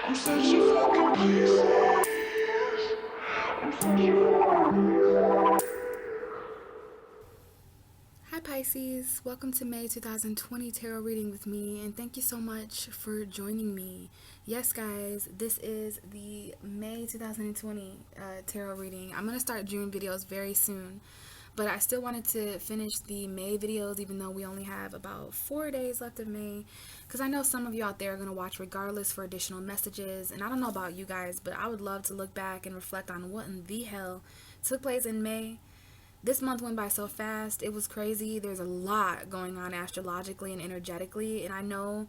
Hi Pisces, welcome to May 2020 tarot reading with me, and thank you so much for joining me. Yes guys, this is the May 2020 tarot reading. I'm going to start June videos very soon, but I still wanted to finish the May videos even though we only have about 4 days left of May, because I know some of you out there are going to watch regardless for additional messages, and I don't know about you guys, but I would love to look back and reflect on what in the hell took place in May. This month went by so fast. It was crazy. There's a lot going on astrologically and energetically. And I know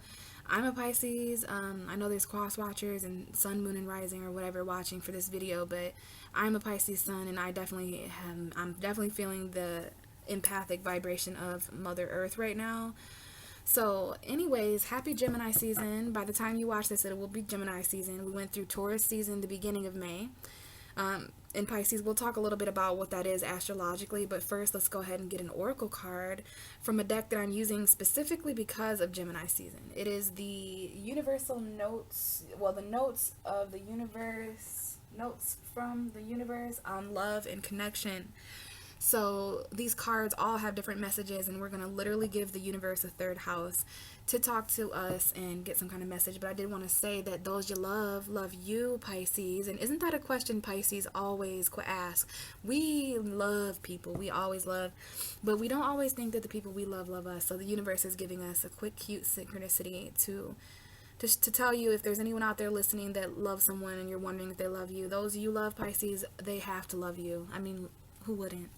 I'm a Pisces. I know there's cross watchers and sun, moon, and rising or whatever watching for this video. But I'm a Pisces sun, and I'm definitely feeling the empathic vibration of Mother Earth right now. So anyways, happy Gemini season. By the time you watch this, it will be Gemini season. We went through Taurus season the beginning of May. In Pisces, we'll talk a little bit about what that is astrologically, but first let's go ahead and get an oracle card from a deck that I'm using specifically because of Gemini season. It is the universal notes, well, the notes of the universe, notes from the universe on love and connection. So these cards all have different messages, and we're going to literally give the universe a third house to talk to us and get some kind of message. But I did want to say that those you love you, Pisces. And isn't that a question Pisces always ask? We love people. We always love. But we don't always think that the people we love us. So the universe is giving us a quick, cute synchronicity to tell you, if there's anyone out there listening that loves someone and you're wondering if they love you, those you love, Pisces, they have to love you. I mean, who wouldn't?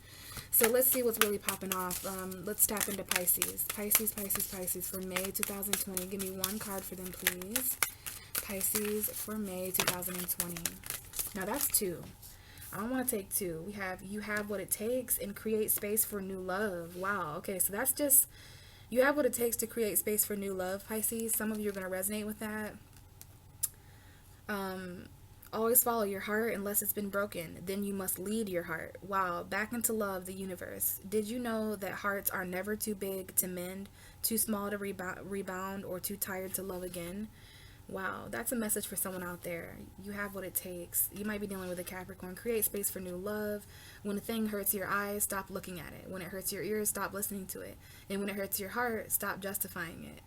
So let's see what's really popping off. Let's tap into Pisces. Pisces for May 2020. Give me one card for them, please. Pisces for May 2020. Now that's two. I don't want to take two. We have you have what it takes and create space for new love. Wow. Okay, so that's just you have what it takes to create space for new love, Pisces. Some of you are going to resonate with that. Always follow your heart unless it's been broken. Then you must lead your heart. Wow. Back into love, the universe. Did you know that hearts are never too big to mend, too small to rebound, or too tired to love again? Wow. That's a message for someone out there. You have what it takes. You might be dealing with a Capricorn. Create space for new love. When a thing hurts your eyes, stop looking at it. When it hurts your ears, stop listening to it. And when it hurts your heart, stop justifying it.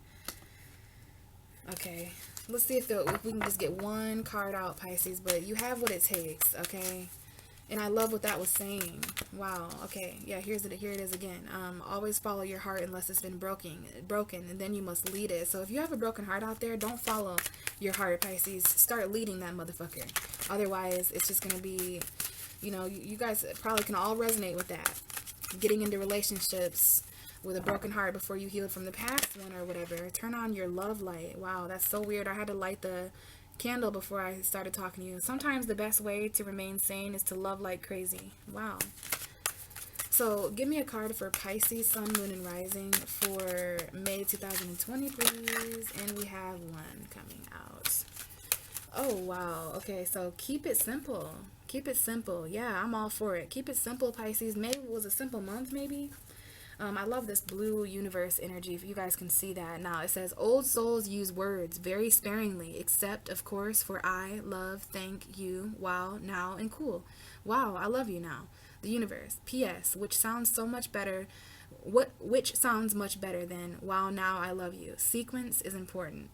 Okay. Let's see if we can just get one card out, Pisces. But you have what it takes, okay? And I love what that was saying. Wow. Okay. Yeah, here it is again. Always follow your heart unless it's been broken, and then you must lead it. So if you have a broken heart out there, don't follow your heart, Pisces. Start leading that motherfucker. Otherwise, it's just going to be, you guys probably can all resonate with that. Getting into relationships with a broken heart before you healed from the past one or whatever. Turn on your love light. Wow, that's so weird. I had to light the candle before I started talking to you. Sometimes the best way to remain sane is to love like crazy. Wow. So give me a card for Pisces, Sun, Moon, and Rising for May 2020, please. And we have one coming out. Oh, wow. Okay, so keep it simple. Keep it simple. Yeah, I'm all for it. Keep it simple, Pisces. May was a simple month, maybe. I love this blue universe energy, if you guys can see that. Now, it says, old souls use words very sparingly, except, of course, for I, love, thank you, wow, now, and cool. Wow, I love you now. The universe. P.S., which sounds so much better, which sounds much better than, wow, now, I love you. Sequence is important.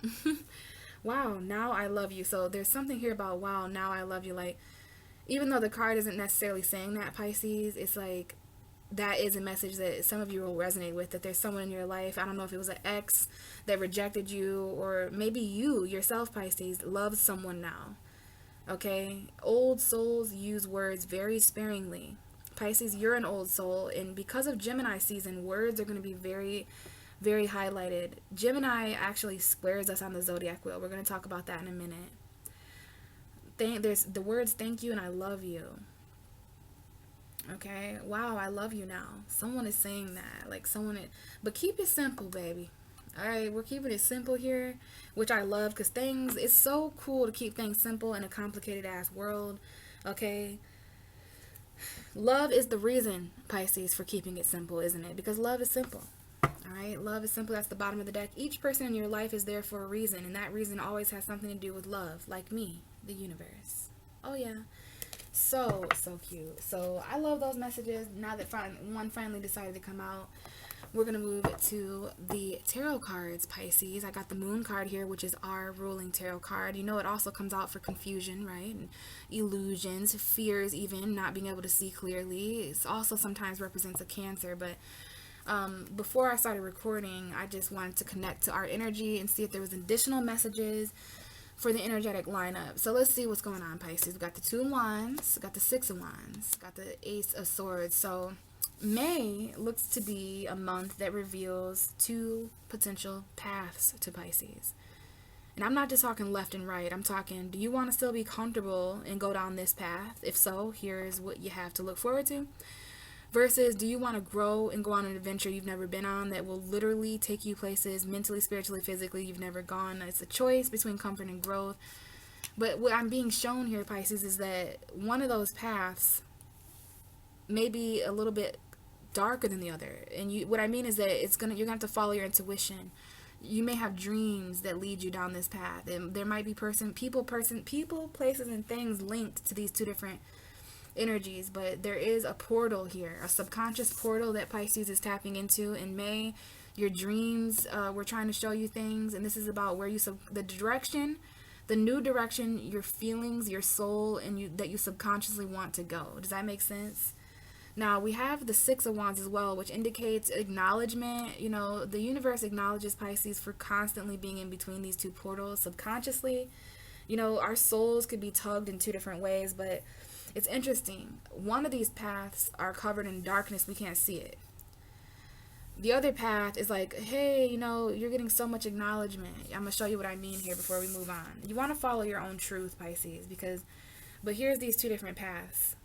Wow, now, I love you. So there's something here about, wow, now, I love you. Like, even though the card isn't necessarily saying that, Pisces, it's like, that is a message that some of you will resonate with, that there's someone in your life, I don't know if it was an ex that rejected you, or maybe you yourself, Pisces, love someone now. Okay? Old souls use words very sparingly. Pisces, you're an old soul, and because of Gemini season, words are going to be very, very highlighted. Gemini actually squares us on the zodiac wheel. We're going to talk about that in a minute. There's the words thank you and I love you. Okay, wow, I love you now. Someone is saying that, like but keep it simple, baby. All right, we're keeping it simple here, which I love, because it's so cool to keep things simple in a complicated ass world. Okay, love is the reason, Pisces, for keeping it simple, isn't it? Because love is simple. All right, love is simple. That's the bottom of the deck. Each person in your life is there for a reason, and that reason always has something to do with love, like me, the universe. Oh yeah, so cute. So I love those messages. Now that one finally decided to come out, we're gonna move to the tarot cards, Pisces. I got the Moon card here, which is our ruling tarot card. You know, it also comes out for confusion, right? And illusions, fears, even not being able to see clearly. It also sometimes represents a Cancer, but before I started recording, I just wanted to connect to our energy and see if there was additional messages for the energetic lineup. So let's see what's going on, Pisces. We got the Two of Wands, got the Six of Wands, got the Ace of Swords. So May looks to be a month that reveals two potential paths to Pisces. And I'm not just talking left and right. I'm talking, do you want to still be comfortable and go down this path? If so, here's what you have to look forward to. Versus, do you want to grow and go on an adventure you've never been on that will literally take you places mentally, spiritually, physically you've never gone? It's a choice between comfort and growth. But what I'm being shown here, Pisces, is that one of those paths may be a little bit darker than the other. And what I mean is that you're gonna have to follow your intuition. You may have dreams that lead you down this path, and there might be people, places, and things linked to these two different energies. But there is a portal here, a subconscious portal that Pisces is tapping into in May. Your dreams, we're trying to show you things, and this is about where the direction, the new direction, your feelings, your soul, and that you subconsciously want to go. Does that make sense? Now, we have the Six of Wands as well, which indicates acknowledgement. You know, the universe acknowledges Pisces for constantly being in between these two portals subconsciously. You know, our souls could be tugged in two different ways, but it's interesting. One of these paths are covered in darkness. We can't see it. The other path is like, hey, you know, you're getting so much acknowledgement. I'm going to show you what I mean here before we move on. You want to follow your own truth, Pisces, but here's these two different paths.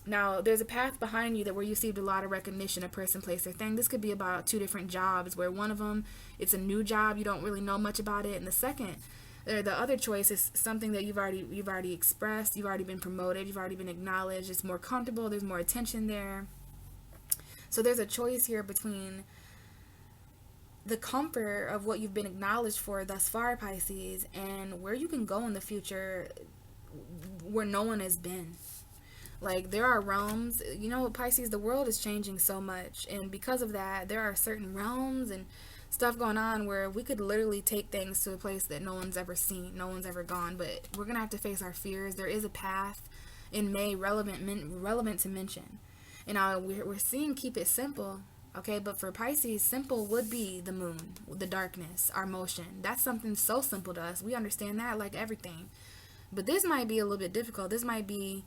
Now, there's a path behind you that where you received a lot of recognition, a person, place, or thing. This could be about two different jobs, where one of them, it's a new job, you don't really know much about it, and the other choice is something that you've already expressed, you've already been promoted, you've already been acknowledged, it's more comfortable, there's more attention there. So there's a choice here between the comfort of what you've been acknowledged for thus far, Pisces, and where you can go in the future where no one has been. Like, there are realms, you know, Pisces, the world is changing so much, and because of that, there are certain realms and stuff going on where we could literally take things to a place that no one's ever seen, no one's ever gone, but we're gonna have to face our fears. There is a path in May relevant to mention, and we're seeing keep it simple, okay? But for Pisces, simple would be the moon, the darkness, our motion. That's something so simple to us. We understand that like everything, but this might be a little bit difficult. This might be,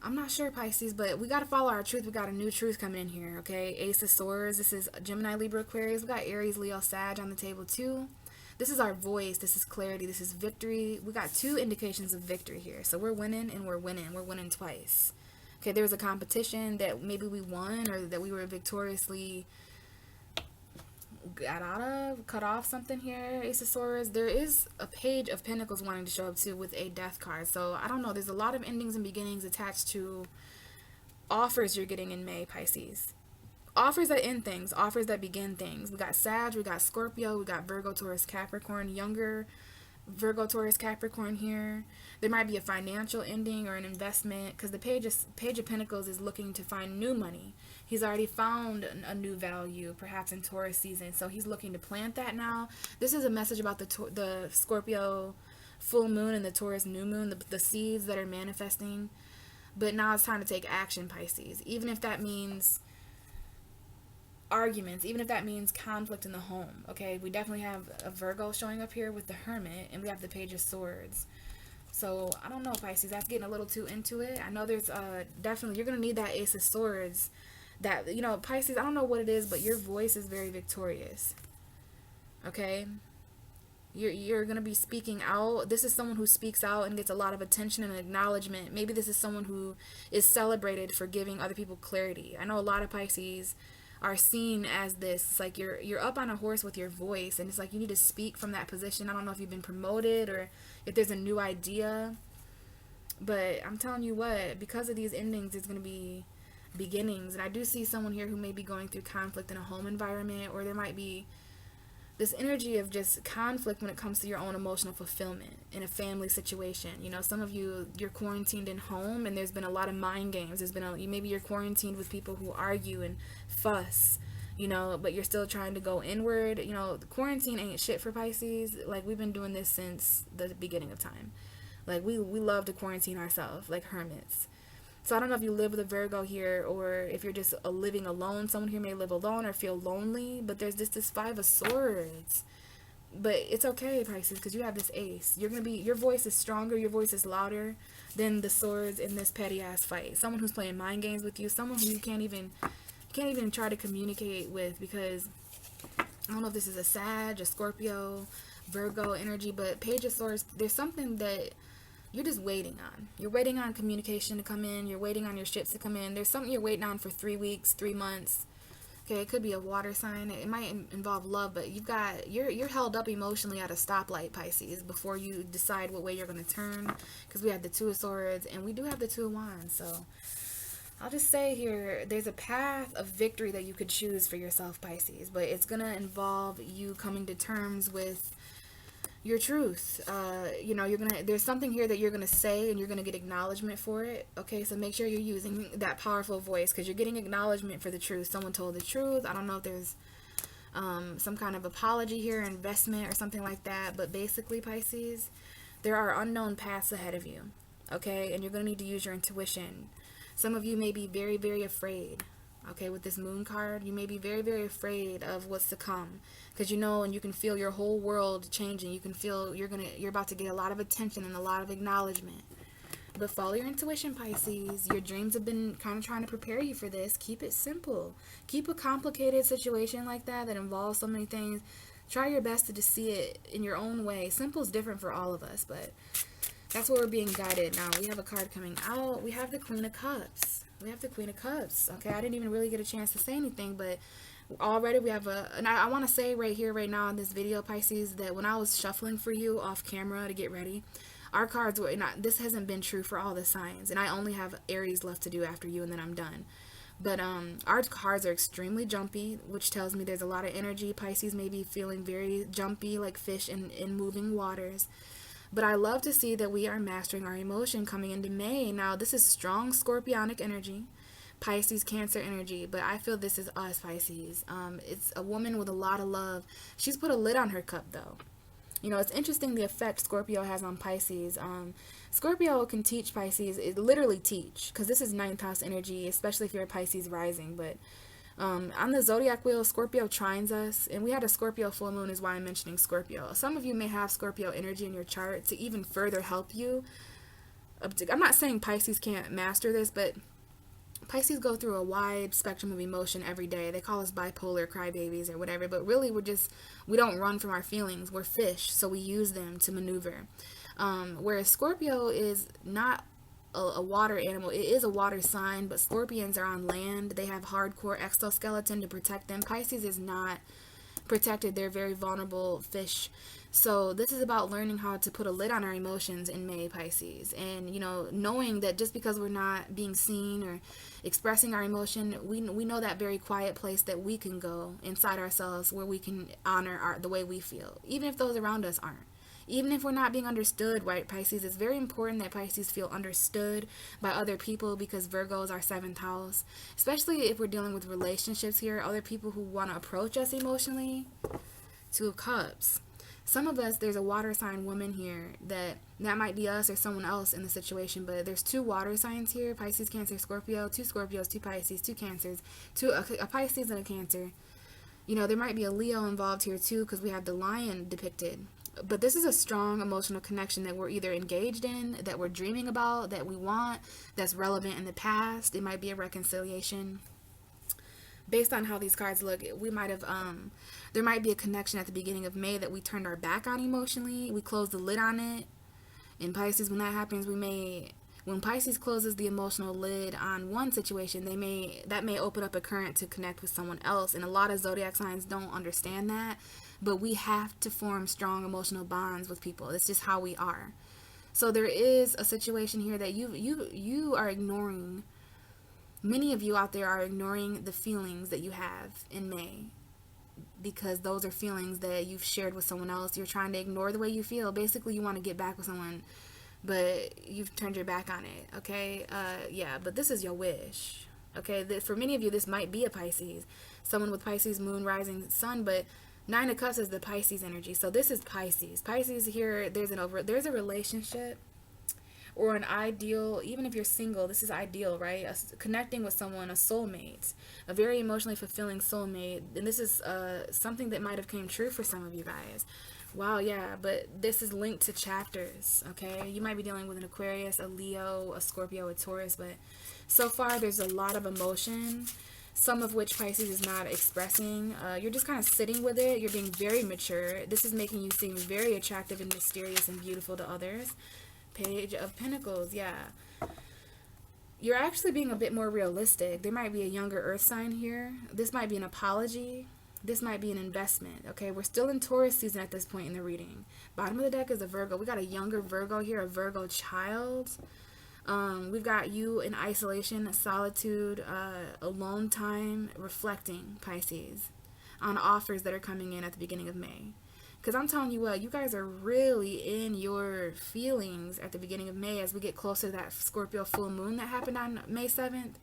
I'm not sure, Pisces, but we got to follow our truth. We got a new truth coming in here, okay? Ace of Swords. This is Gemini, Libra, Aquarius. We got Aries, Leo, Sag on the table too. This is our voice. This is clarity. This is victory. We got two indications of victory here. So we're winning and we're winning. We're winning twice. Okay, there was a competition that maybe we won or that we were victoriously cut off something here. Ace of Swords. There is a Page of Pentacles wanting to show up too with a Death card. So I don't know, there's a lot of endings and beginnings attached to offers you're getting in May, Pisces. Offers that end things, offers that begin things. We got Sag, we got Scorpio, we got Virgo, Taurus, Capricorn, younger Virgo, Taurus, Capricorn here. There might be a financial ending or an investment, because the Page of Pentacles is looking to find new money. He's already found a new value, perhaps in Taurus season, so he's looking to plant that now. This is a message about the Scorpio full moon and the Taurus new moon, the seeds that are manifesting. But now it's time to take action, Pisces. Even if that means arguments, even if that means conflict in the home, okay? We definitely have a Virgo showing up here with the Hermit, and we have the Page of Swords. So I don't know, Pisces, that's getting a little too into it. I know there's definitely, you're going to need that Ace of Swords. That, you know, Pisces, I don't know what it is, but your voice is very victorious, okay? You're going to be speaking out. This is someone who speaks out and gets a lot of attention and acknowledgement. Maybe this is someone who is celebrated for giving other people clarity. I know a lot of Pisces are seen as this. It's like you're up on a horse with your voice, and it's like you need to speak from that position. I don't know if you've been promoted or if there's a new idea, but I'm telling you what, because of these endings, it's going to be beginnings. And I do see someone here who may be going through conflict in a home environment, or there might be this energy of just conflict when it comes to your own emotional fulfillment in a family situation. You know, some of you, you're quarantined in home, and there's been a lot of mind games. Maybe you're quarantined with people who argue and fuss, you know, but you're still trying to go inward. You know, the quarantine ain't shit for Pisces. Like, we've been doing this since the beginning of time. Like, we love to quarantine ourselves like hermits. So I don't know if you live with a Virgo here, or if you're just living alone. Someone here may live alone or feel lonely, but there's just this Five of Swords. But it's okay, Pisces, because you have this Ace. Your voice is stronger, your voice is louder than the swords in this petty ass fight. Someone who's playing mind games with you, someone who you can't even try to communicate with, because I don't know if this is a Sag, a Scorpio, Virgo energy, but Page of Swords, there's something that you're just waiting on. You're waiting on communication to come in. You're waiting on your ships to come in. There's something you're waiting on for 3 weeks, 3 months. Okay, it could be a water sign. It might involve love, but you're held up emotionally at a stoplight, Pisces, before you decide what way you're going to turn, because we have the Two of Swords and we do have the Two of Wands. So I'll just say here, there's a path of victory that you could choose for yourself, Pisces, but it's going to involve you coming to terms with your truth. You know, there's something here that you're gonna say, and you're gonna get acknowledgement for it. Okay, so make sure you're using that powerful voice, because you're getting acknowledgement for the truth. Someone told the truth. I don't know if there's some kind of apology here, investment or something like that, but basically, Pisces, there are unknown paths ahead of you. Okay, and you're gonna need to use your intuition. Some of you may be very, very afraid. Okay, with this Moon card, you may be very, very afraid of what's to come, because you know, and you can feel your whole world changing. You can feel you're about to get a lot of attention and a lot of acknowledgement. But follow your intuition, Pisces. Your dreams have been kind of trying to prepare you for this. Keep it simple. Keep a complicated situation like that involves so many things. Try your best to just see it in your own way. Simple is different for all of us, but that's where we're being guided. Now, we have a card coming out. We have the Queen of Cups. We have the Queen of Cups. Okay, I didn't even really get a chance to say anything, but already we have and I want to say right here, right now in this video, Pisces, that when I was shuffling for you off camera to get ready, our cards were not, this hasn't been true for all the signs, and I only have Aries left to do after you, and then I'm done. But our cards are extremely jumpy, which tells me there's a lot of energy. Pisces may be feeling very jumpy, like fish in moving waters. But I love to see that we are mastering our emotion coming into May. Now, this is strong Scorpionic energy, Pisces, Cancer energy, but I feel this is us, Pisces. It's a woman with a lot of love. She's put a lid on her cup, though. You know, it's interesting the effect Scorpio has on Pisces. Scorpio can teach Pisces, it literally teach, because this is 9th house energy, especially if you're a Pisces rising, but on the zodiac wheel, Scorpio trines us, and we had a Scorpio full moon is why I'm mentioning Scorpio. Some of you may have Scorpio energy in your chart to even further help you. I'm not saying Pisces can't master this, but Pisces go through a wide spectrum of emotion every day. They call us bipolar crybabies or whatever, but really we don't run from our feelings. We're fish, so we use them to maneuver. Whereas Scorpio is not a water animal. It is a water sign, but scorpions are on land. They have hardcore exoskeleton to protect them. Pisces is not protected. They're very vulnerable fish. So this is about learning how to put a lid on our emotions in May, Pisces. And, you know, knowing that just because we're not being seen or expressing our emotion, we know that very quiet place that we can go inside ourselves where we can honor the way we feel, even if those around us aren't. Even if we're not being understood, right, Pisces, it's very important that Pisces feel understood by other people, because Virgo is our 7th house. Especially if we're dealing with relationships here, other people who want to approach us emotionally. 2 of Cups. Some of us, there's a water sign woman here that might be us or someone else in the situation, but there's 2 water signs here, Pisces, Cancer, Scorpio, 2 Scorpios, 2 Pisces, 2 Cancers, a Pisces and a Cancer. You know, there might be a Leo involved here too, because we have the lion depicted. But this is a strong emotional connection that we're either engaged in, that we're dreaming about, that we want, that's relevant in the past. It might be a reconciliation. Based on how these cards look, we might have, there might be a connection at the beginning of May that we turned our back on emotionally. We closed the lid on it. In Pisces, when that happens, when Pisces closes the emotional lid on one situation, that may open up a current to connect with someone else. And a lot of zodiac signs don't understand that. But we have to form strong emotional bonds with people. It's just how we are. So there is a situation here that you are ignoring Many of you out there are ignoring the feelings that you have in May, because those are feelings that you've shared with someone else. You're trying to ignore the way you feel. Basically, you want to get back with someone, but you've turned your back on it. Okay, yeah, but this is your wish. Okay, for many of you, this might be a Pisces, someone with Pisces moon, rising, sun, but Nine of Cups is the Pisces energy. So this is Pisces. Pisces here. There's a relationship or an ideal. Even if you're single, this is ideal, right? Connecting with someone, a soulmate, a very emotionally fulfilling soulmate. And this is something that might have came true for some of you guys. Wow, yeah, but this is linked to chapters, okay? You might be dealing with an Aquarius, a Leo, a Scorpio, a Taurus, but so far there's a lot of emotion, some of which Pisces is not expressing. You're just kind of sitting with it. You're being very mature. This is making you seem very attractive and mysterious and beautiful to others. Page of Pentacles, yeah. You're actually being a bit more realistic. There might be a younger earth sign here. This might be an apology. This might be an investment, okay? We're still in Taurus season at this point in the reading. Bottom of the deck is a Virgo. We got a younger Virgo here, a Virgo child. We've got you in isolation, solitude, alone time, reflecting, Pisces, on offers that are coming in at the beginning of May. Because I'm telling you what, you guys are really in your feelings at the beginning of May as we get closer to that Scorpio full moon that happened on May 7th.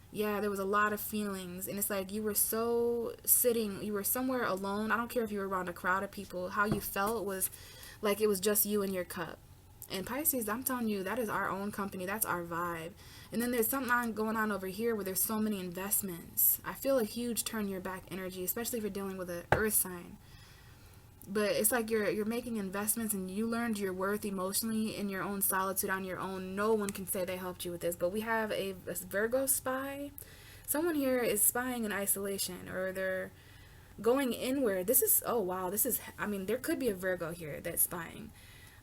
Yeah, there was a lot of feelings, and it's like you were you were somewhere alone. I don't care if you were around a crowd of people. How you felt was like it was just you and your cup. And Pisces, I'm telling you, that is our own company. That's our vibe. And then there's something going on over here where there's so many investments. I feel a huge turn your back energy, especially if you're dealing with an earth sign. But it's like you're making investments, and you learned your worth emotionally in your own solitude on your own. No one can say they helped you with this. But we have a Virgo spy. Someone here is spying in isolation, or they're going inward. This is, oh wow, I mean, there could be a Virgo here that's spying.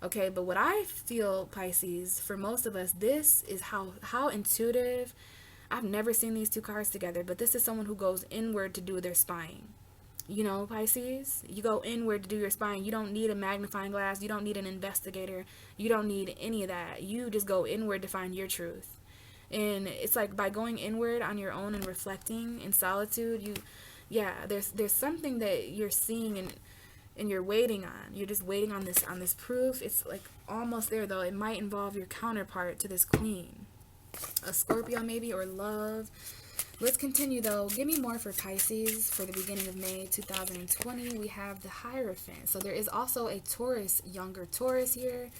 Okay, but what I feel, Pisces, for most of us, this is how intuitive. I've never seen these two cards together, but this is someone who goes inward to do their spying. You know, Pisces, you go inward to do your spying. You don't need a magnifying glass. You don't need an investigator. You don't need any of that. You just go inward to find your truth. And it's like by going inward on your own and reflecting in solitude, there's something that you're seeing and you're waiting on. You're just waiting on this proof. It's like almost there, though. It might involve your counterpart to this queen. A Scorpio maybe, or love. Let's continue, though. Give me more for Pisces for the beginning of May 2020. We have the Hierophant. So there is also a Taurus, younger Taurus here.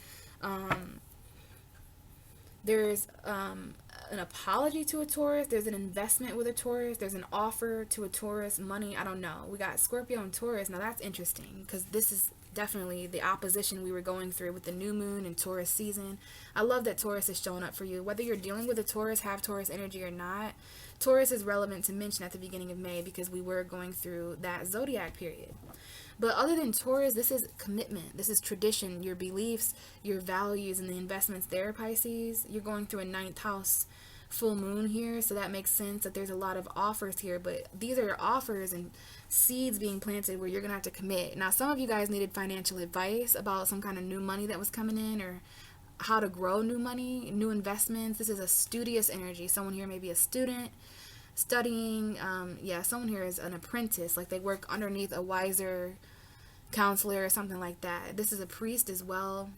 There's an apology to a Taurus. There's an investment with a Taurus. There's an offer to a Taurus. Money, I don't know. We got Scorpio and Taurus. Now that's interesting, because this is definitely the opposition we were going through with the new moon and Taurus season. I love that Taurus is showing up for you. Whether you're dealing with a Taurus, have Taurus energy or not, Taurus is relevant to mention at the beginning of May because we were going through that zodiac period. But other than Taurus, this is commitment. This is tradition, your beliefs, your values, and the investments there, Pisces. You're going through a 9th house full moon here, so that makes sense that there's a lot of offers here. But these are offers and seeds being planted where you're going to have to commit. Now, some of you guys needed financial advice about some kind of new money that was coming in, or how to grow new money, new investments. This is a studious energy. Someone here may be a student studying. Someone here is an apprentice, like they work underneath a wiser counselor or something like that. This is a priest as well.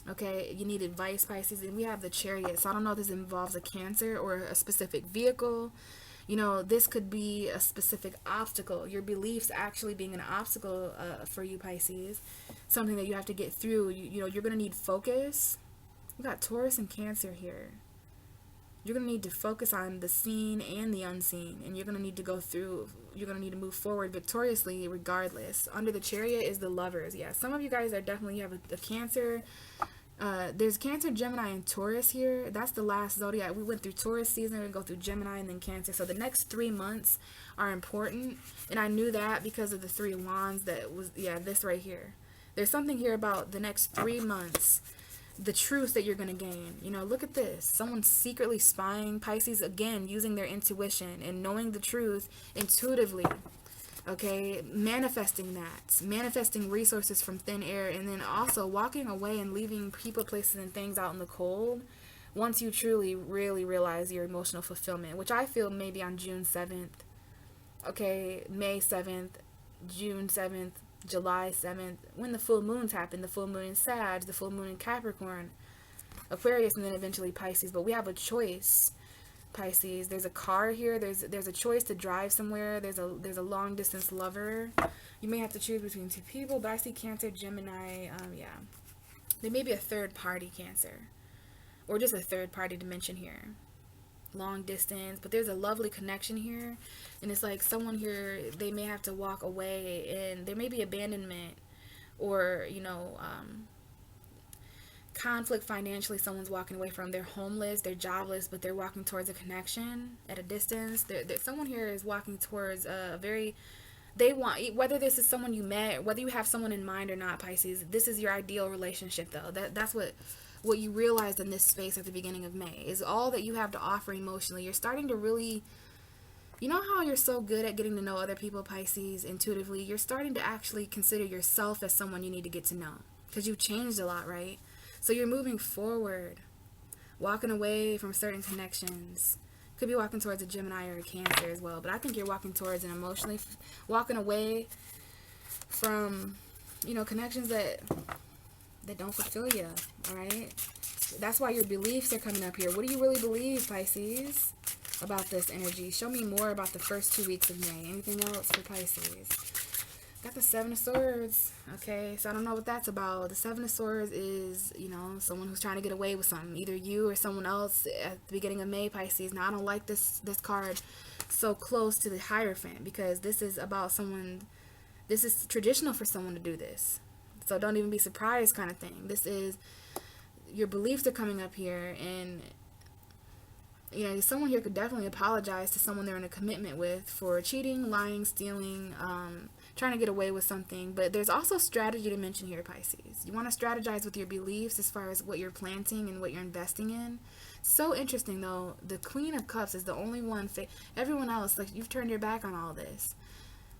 Okay, you need advice, Pisces. And we have the Chariot, so I don't know if this involves a Cancer or a specific vehicle. You know, this could be a specific obstacle, your beliefs actually being an obstacle for you, Pisces. Something that you have to get through. You know, you're going to need focus. We got Taurus and Cancer here. You're going to need to focus on the seen and the unseen, and you're going to need to you're going to need to move forward victoriously regardless. Under the Chariot is the Lovers. Yeah, some of you guys are definitely, you have a Cancer. There's Cancer, Gemini, and Taurus here. That's the last zodiac. We went through Taurus season, we go through Gemini and then Cancer. So the next 3 months are important, and I knew that because of the 3 of Wands. That was, this right here. There's something here about the next 3 months. The truth that you're going to gain. You know, look at this. Someone's secretly spying. Pisces, again, using their intuition and knowing the truth intuitively. Okay, manifesting that. Manifesting resources from thin air. And then also walking away and leaving people, places, and things out in the cold once you truly really realize your emotional fulfillment, which I feel maybe on June 7th, okay, May 7th, June 7th, July 7th, when the full moons happen. The full moon in Sag, the full moon in Capricorn, Aquarius, and then eventually Pisces. But we have a choice, Pisces. There's a car here. There's a choice to drive somewhere. There's a long distance lover. You may have to choose between two people, but I see Cancer, Gemini. Yeah, there may be a third party Cancer, or just a third party dimension here. Long distance, but there's a lovely connection here, and it's like someone here, they may have to walk away, and there may be abandonment, or conflict financially. Someone's walking away from, they're homeless, they're jobless, but they're walking towards a connection at a distance. Someone here is walking towards a very, they want, whether this is someone you met, whether you have someone in mind or not, Pisces, this is your ideal relationship though. That's what you realized in this space at the beginning of May, is all that you have to offer emotionally. You're starting to really, you know how you're so good at getting to know other people, Pisces, intuitively? You're starting to actually consider yourself as someone you need to get to know, because you've changed a lot, right? So you're moving forward, walking away from certain connections. Could be walking towards a Gemini or a Cancer as well, but I think you're walking towards an emotionally, walking away from, connections that don't fulfill you, all right? That's why your beliefs are coming up here. What do you really believe, Pisces, about this energy? Show me more about the first 2 weeks of May. Anything else for Pisces? Got the Seven of Swords. Okay, so I don't know what that's about. The Seven of Swords is, someone who's trying to get away with something. Either you or someone else at the beginning of May, Pisces. Now, I don't like this card so close to the Hierophant, because this is about someone, this is traditional for someone to do this. So don't even be surprised, kind of thing. This is, your beliefs are coming up here, and someone here could definitely apologize to someone they're in a commitment with for cheating, lying, stealing, trying to get away with something. But there's also strategy to mention here, Pisces. You want to strategize with your beliefs as far as what you're planting and what you're investing in. So interesting though, the Queen of Cups is the only one, everyone else, like, you've turned your back on all this.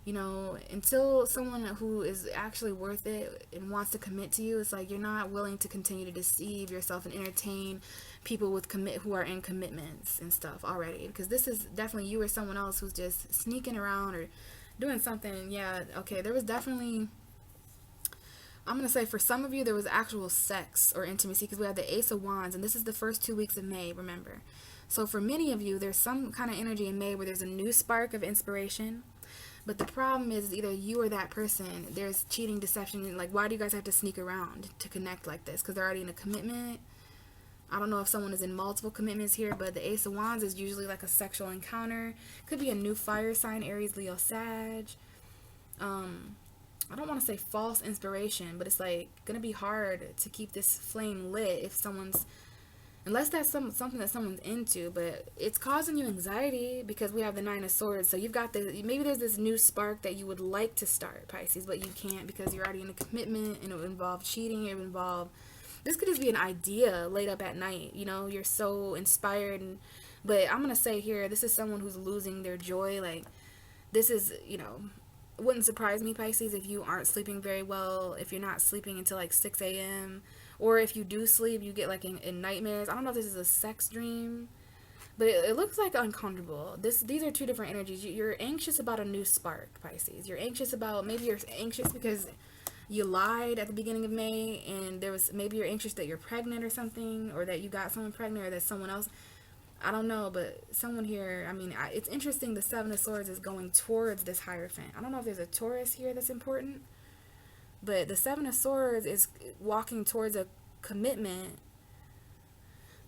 Until someone who is actually worth it and wants to commit to you, it's like you're not willing to continue to deceive yourself and entertain people with who are in commitments and stuff already. Because this is definitely you or someone else who's just sneaking around or doing something. Yeah, okay, there was definitely, I'm going to say for some of you, there was actual sex or intimacy, because we have the Ace of Wands, and this is the first 2 weeks of May, remember. So for many of you, there's some kind of energy in May where there's a new spark of inspiration. But the problem is either you or that person, there's cheating, deception. Like, why do you guys have to sneak around to connect like this? Because they're already in a commitment. I don't know if someone is in multiple commitments here, but the Ace of Wands is usually like a sexual encounter. Could be a new fire sign, Aries, Leo, Sag. I don't want to say false inspiration, but it's like going to be hard to keep this flame lit if someone's, unless that's something that someone's into, but it's causing you anxiety because we have the Nine of Swords. So you've got maybe there's this new spark that you would like to start, Pisces, but you can't because you're already in a commitment, and it would involve cheating. It would involve, this could just be an idea late up at night. You're so inspired, but I'm going to say here, this is someone who's losing their joy. Like, this is, it wouldn't surprise me, Pisces, if you aren't sleeping very well, if you're not sleeping until like 6 a.m., or if you do sleep, you get like in nightmares. I don't know if this is a sex dream, but it looks like uncomfortable. These are two different energies. You're anxious about a new spark, Pisces. You're anxious about, maybe you're anxious because you lied at the beginning of May, and maybe you're anxious that you're pregnant or something, or that you got someone pregnant, or that someone else, I don't know, but someone here, it's interesting, the Seven of Swords is going towards this Hierophant. I don't know if there's a Taurus here that's important, but the Seven of Swords is walking towards a commitment,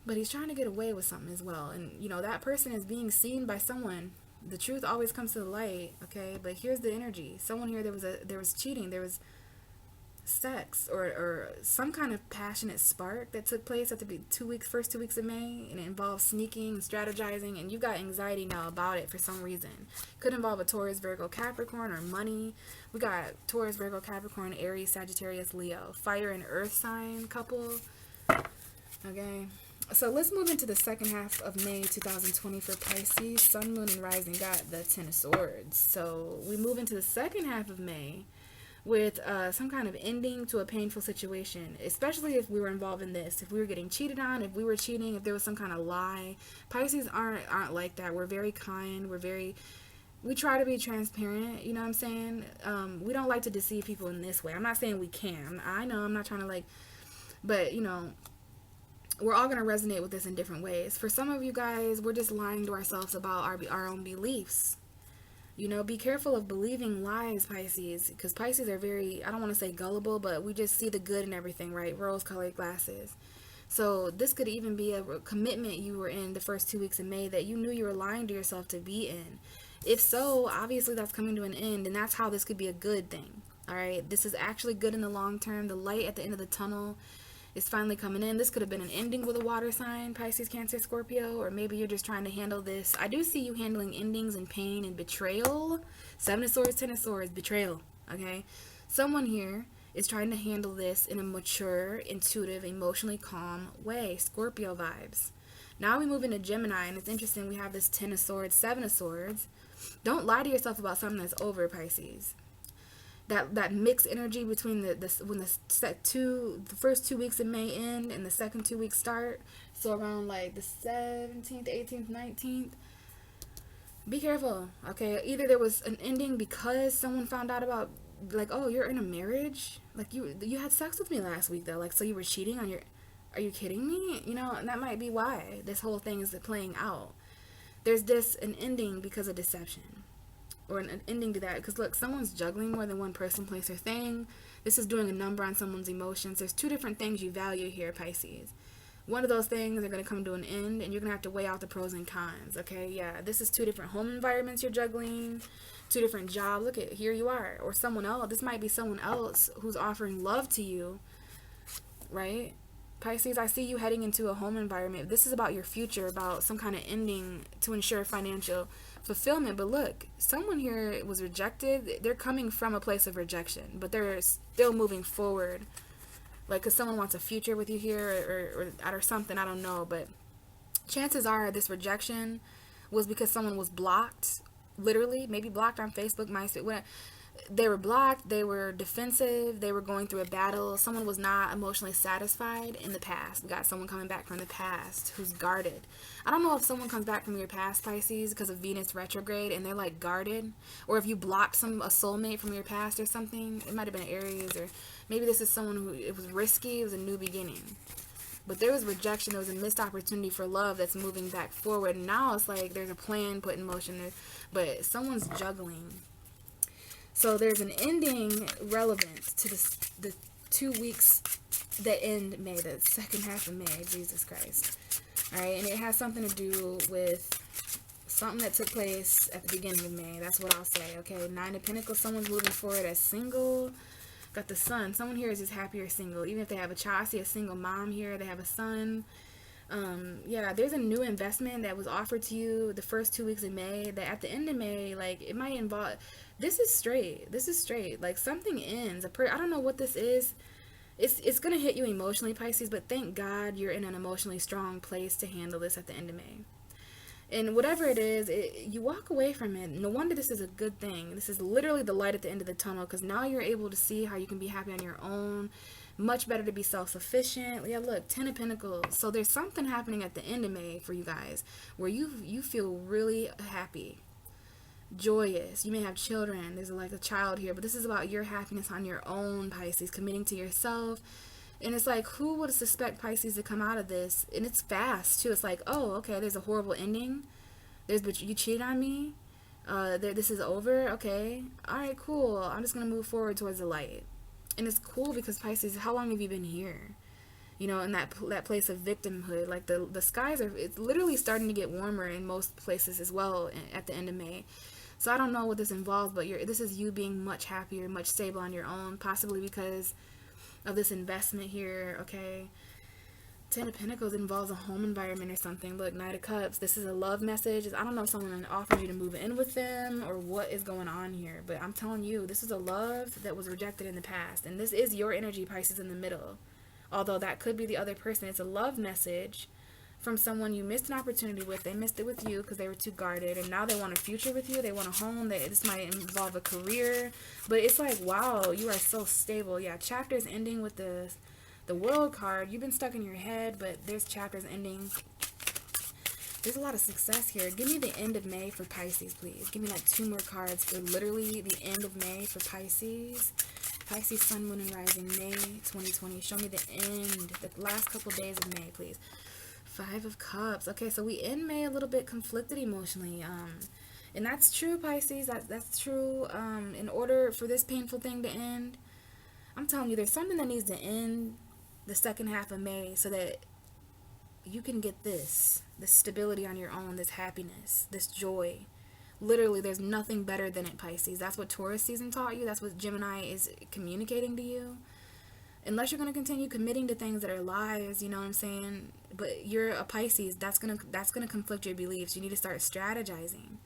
but he's trying to get away with something as well. And, that person is being seen by someone. The truth always comes to the light, okay? But here's the energy. Someone here, there was cheating, there was sex, or some kind of passionate spark that took place at the first 2 weeks of May, and it involves sneaking and strategizing, and you got anxiety now about it for some reason. Could involve a Taurus, Virgo, Capricorn, or money. We got Taurus, Virgo, Capricorn, Aries, Sagittarius, Leo, fire and earth sign couple. Okay, so let's move into the second half of May 2020 for Pisces. Sun, Moon, and Rising got the Ten of Swords. So we move into the second half of May with some kind of ending to a painful situation, especially if we were involved in this, if we were getting cheated on, if we were cheating, if there was some kind of lie. Pisces aren't like that. We're very kind. We try to be transparent, you know what I'm saying? We don't like to deceive people in this way. I'm not saying we can. I know I'm not trying to but we're all going to resonate with this in different ways. For some of you guys, we're just lying to ourselves about our own beliefs. Be careful of believing lies, Pisces, because Pisces are very, I don't want to say gullible, but we just see the good in everything, right? Rose-colored glasses. So this could even be a commitment you were in the first 2 weeks of May that you knew you were lying to yourself to be in. If so, obviously that's coming to an end, and that's how this could be a good thing. All right, this is actually good in the long term. The light at the end of the tunnel is finally coming in. This could have been an ending with a water sign, Pisces, Cancer, Scorpio, or maybe you're just trying to handle this. I do see you handling endings and pain and betrayal. 7 of Swords, 10 of Swords, betrayal, okay? Someone here is trying to handle this in a mature, intuitive, emotionally calm way. Scorpio vibes. Now we move into Gemini, and it's interesting. We have this 10 of Swords, 7 of Swords. Don't lie to yourself about something that's over, Pisces. That mixed energy between when the first 2 weeks of May end and the second 2 weeks start, so around like the 17th, 18th, 19th, be careful, okay? Either there was an ending because someone found out about, like, oh, you're in a marriage, like you had sex with me last week though, like, so you were cheating on are you kidding me? And that might be why this whole thing is playing out. There's an ending because of deception, or an ending to that, because look, someone's juggling more than one person, place, or thing. This is doing a number on someone's emotions. There's 2 different things you value here, Pisces. One of those things are going to come to an end, and you're going to have to weigh out the pros and cons, okay? Yeah, this is 2 different home environments you're juggling, 2 different jobs. Look at, here you are, or someone else. This might be someone else who's offering love to you, right? Pisces, I see you heading into a home environment. This is about your future, about some kind of ending to ensure financial fulfillment. But look, someone here was rejected. They're coming from a place of rejection, but they're still moving forward. Like, because someone wants a future with you here or something, I don't know. But chances are this rejection was because someone was blocked, literally, maybe blocked on Facebook, MySpace, they were blocked, they were defensive, they were going through a battle, someone was not emotionally satisfied in the past. We got someone coming back from the past who's guarded. I don't know if someone comes back from your past, Pisces, because of Venus retrograde and they're like guarded, or if you blocked a soulmate from your past or something. It might have been Aries, or maybe this is someone who, it was risky, it was a new beginning. But there was rejection, there was a missed opportunity for love that's moving back forward. And now it's like there's a plan put in motion, but someone's juggling. So there's an ending relevant to the 2 weeks that end May, the second half of May, Jesus Christ. Alright, and it has something to do with something that took place at the beginning of May. That's what I'll say, okay? 9 of Pentacles, someone's moving forward as single. Got the Sun. Someone here is just happier single. Even if they have a child, I see a single mom here, they have a son. Yeah, there's a new investment that was offered to you the first 2 weeks of May, that at the end of May, like, it might involve, this is straight, like, something ends, I don't know what this is. It's gonna hit you emotionally, Pisces, but thank God you're in an emotionally strong place to handle this at the end of May. And whatever it is, you walk away from it. No wonder this is a good thing. This is literally the light at the end of the tunnel, because now you're able to see how you can be happy on your own. Much better to be self-sufficient. Yeah, look, 10 of Pentacles. So there's something happening at the end of May for you guys where you feel really happy, joyous. You may have children. There's like a child here, but this is about your happiness on your own, Pisces, committing to yourself. And it's like, who would suspect Pisces to come out of this? And it's fast too. It's like, oh, okay, there's a horrible ending. But you cheated on me. This is over. Okay, all right, cool. I'm just gonna move forward towards the light. And it's cool because Pisces, how long have you been here? In that place of victimhood. Like the skies it's literally starting to get warmer in most places as well at the end of May. So I don't know what this involves, but this is you being much happier, much stable on your own, possibly because of this investment here, okay? 10 of Pentacles involves a home environment or something. Look, Knight of Cups, this is a love message. I don't know if someone offers you to move in with them or what is going on here, but I'm telling you, this is a love that was rejected in the past, and this is your energy, Pisces, in the middle. Although that could be the other person. It's a love message from someone you missed an opportunity with. They missed it with you because they were too guarded, and now they want a future with you. They want a home. This might involve a career, but it's like, wow, you are so stable. Yeah, chapters ending with the World card. You've been stuck in your head, but there's chapters ending. There's a lot of success here. Give me the end of May for Pisces, please. Give me like 2 more cards for literally the end of May for Pisces. Pisces, Sun, Moon, and Rising, May 2020. Show me the end, the last couple days of May, please. 5 of Cups. Okay, so we end May a little bit conflicted emotionally. And that's true, Pisces. That's true. In order for this painful thing to end, I'm telling you, there's something that needs to end the second half of May so that you can get this stability on your own, this happiness, this joy. Literally, there's nothing better than it, Pisces. That's what Taurus season taught you. That's what Gemini is communicating to you. Unless you're going to continue committing to things that are lies, you know what I'm saying? But you're a Pisces. That's gonna conflict your beliefs. You need to start strategizing.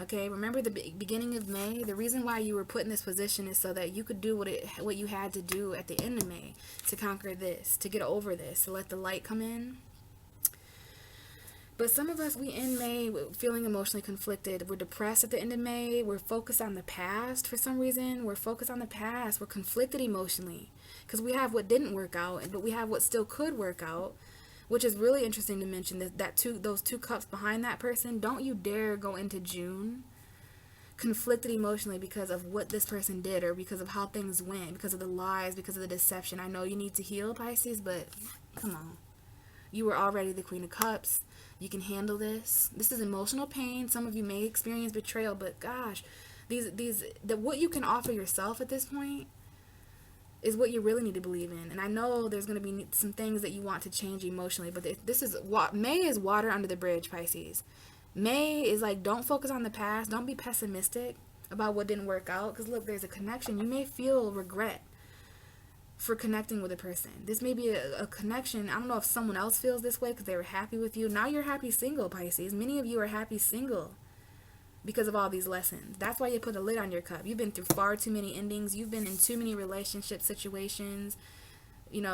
Okay, remember the beginning of May? The reason why you were put in this position is so that you could do what you had to do at the end of May to conquer this, to get over this, to let the light come in. But some of us, we end May feeling emotionally conflicted. We're depressed at the end of May. We're focused on the past for some reason. We're focused on the past. We're conflicted emotionally because we have what didn't work out, but we have what still could work out, which is really interesting to mention. Those 2 cups behind that person. Don't you dare go into June conflicted emotionally because of what this person did or because of how things went, because of the lies, because of the deception. I know you need to heal, Pisces, but come on. You were already the Queen of Cups. You can handle this. This is emotional pain. Some of you may experience betrayal, but gosh, what you can offer yourself at this point is what you really need to believe in. And I know there's going to be some things that you want to change emotionally, but this is what May is water under the bridge, Pisces. May is like, don't focus on the past. Don't be pessimistic about what didn't work out. Because look, there's a connection. You may feel regret for connecting with a person. This may be a connection. I don't know if someone else feels this way because they were happy with you. Now you're happy single, Pisces. Many of you are happy single because of all these lessons. That's why you put a lid on your cup. You've been through far too many endings. You've been in too many relationship situations,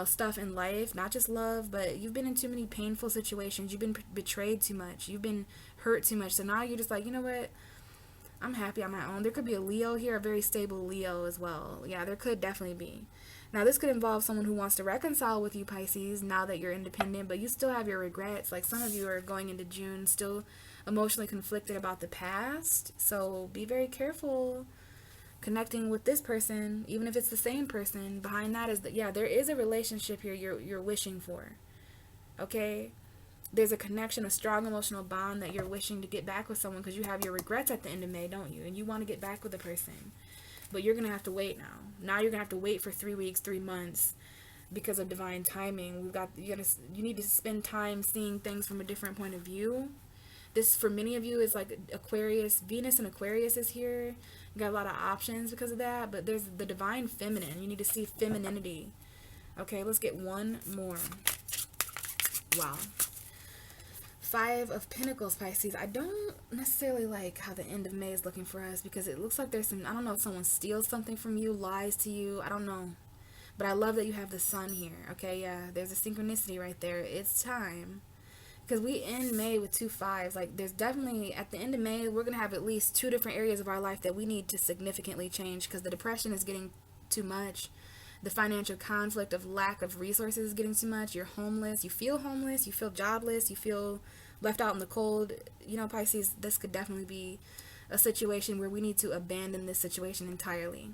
stuff in life, not just love, but you've been in too many painful situations. You've been betrayed too much. You've been hurt too much. So now you're just like, you know what? I'm happy on my own. There could be a Leo here, a very stable Leo as well. Yeah, there could definitely be. Now, this could involve someone who wants to reconcile with you, Pisces, now that you're independent, but you still have your regrets. Like some of you are going into June still emotionally conflicted about the past. So be very careful connecting with this person, even if it's the same person. Behind that is that, yeah, there is a relationship here you're wishing for. Okay? There's a connection, a strong emotional bond that you're wishing to get back with someone because you have your regrets at the end of May, don't you? And you want to get back with the person. But you're going to have to wait now. Now you're going to have to wait for 3 weeks, 3 months because of divine timing. You need to spend time seeing things from a different point of view. This, for many of you, is like Aquarius. Venus and Aquarius is here. You got a lot of options because of that. But there's the divine feminine. You need to see femininity. Okay, let's get one more. Wow. 5 of Pentacles, Pisces. I don't necessarily like how the end of May is looking for us because it looks like there's some, I don't know if someone steals something from you, lies to you, I don't know. But I love that you have the sun here, okay? Yeah, there's a synchronicity right there. It's time. Because we end May with 2 5s. Like, there's definitely, at the end of May, we're going to have at least 2 different areas of our life that we need to significantly change because the depression is getting too much. The financial conflict of lack of resources is getting too much. You're homeless. You feel jobless. You feel left out in the cold. Pisces, this could definitely be a situation where we need to abandon this situation entirely.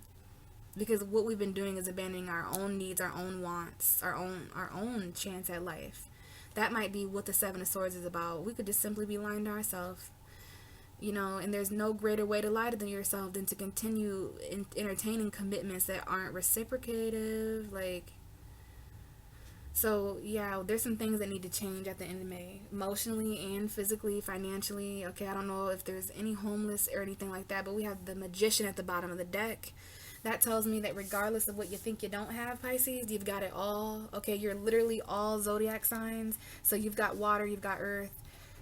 Because what we've been doing is abandoning our own needs, our own wants, our own chance at life. That might be what the 7 of Swords is about. We could just simply be lying to ourselves. And there's no greater way to lie to yourself than to continue entertaining commitments that aren't reciprocative. So, yeah, there's some things that need to change at the end of May. Emotionally and physically, financially. Okay, I don't know if there's any homeless or anything like that, but we have the Magician at the bottom of the deck. That tells me that regardless of what you think you don't have, Pisces, you've got it all. Okay, you're literally all zodiac signs. So you've got water, you've got earth,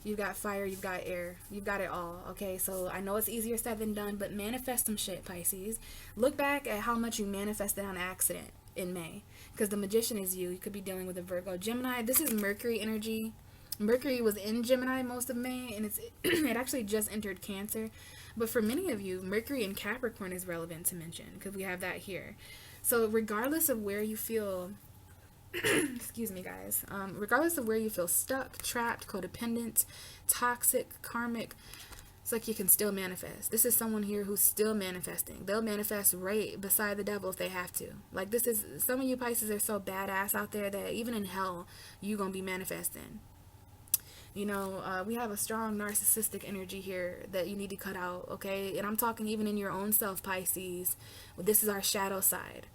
you've got fire, you've got air. You've got it all. Okay, so I know it's easier said than done, but manifest some shit, Pisces. Look back at how much you manifested on accident in May. Because the Magician is you. You could be dealing with a Virgo. Gemini, this is Mercury energy. Mercury was in Gemini most of May, and it actually just entered Cancer. But for many of you, Mercury in Capricorn is relevant to mention because we have that here. So regardless of where you feel, excuse me, guys, regardless of where you feel stuck, trapped, codependent, toxic, karmic, it's like you can still manifest. This is someone here who's still manifesting. They'll manifest right beside the devil if they have to. Like, this is, some of you Pisces are so badass out there that even in hell, you gonna be manifesting. You know, we have a strong narcissistic energy here that you need to cut out, okay? And I'm talking even in your own self, Pisces. This is our shadow side.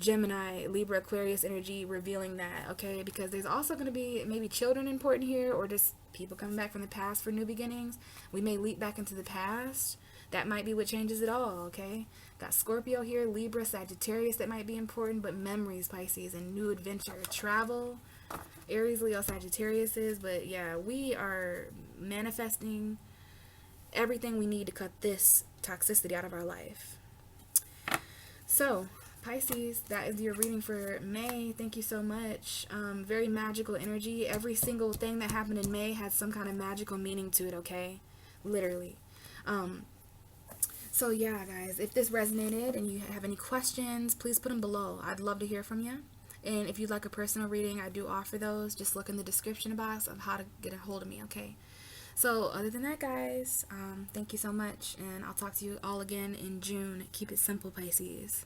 Gemini, Libra, Aquarius energy revealing that, okay? Because there's also going to be maybe children important here, or just people coming back from the past for new beginnings. We may leap back into the past. That might be what changes it all, okay? Got Scorpio here, Libra, Sagittarius that might be important, but memories, Pisces, and new adventure, travel. Aries, Leo, Sagittarius is, but yeah, we are manifesting everything we need to cut this toxicity out of our life. So, Pisces, that is your reading for May. Thank you so much. Very magical energy. Every single thing that happened in May has some kind of magical meaning to it, okay? Literally. So yeah, guys, if this resonated and you have any questions, please put them below. I'd love to hear from you. And if you'd like a personal reading, I do offer those. Just look in the description box of how to get a hold of me, okay? So other than that, guys, thank you so much. And I'll talk to you all again in June. Keep it simple, Pisces.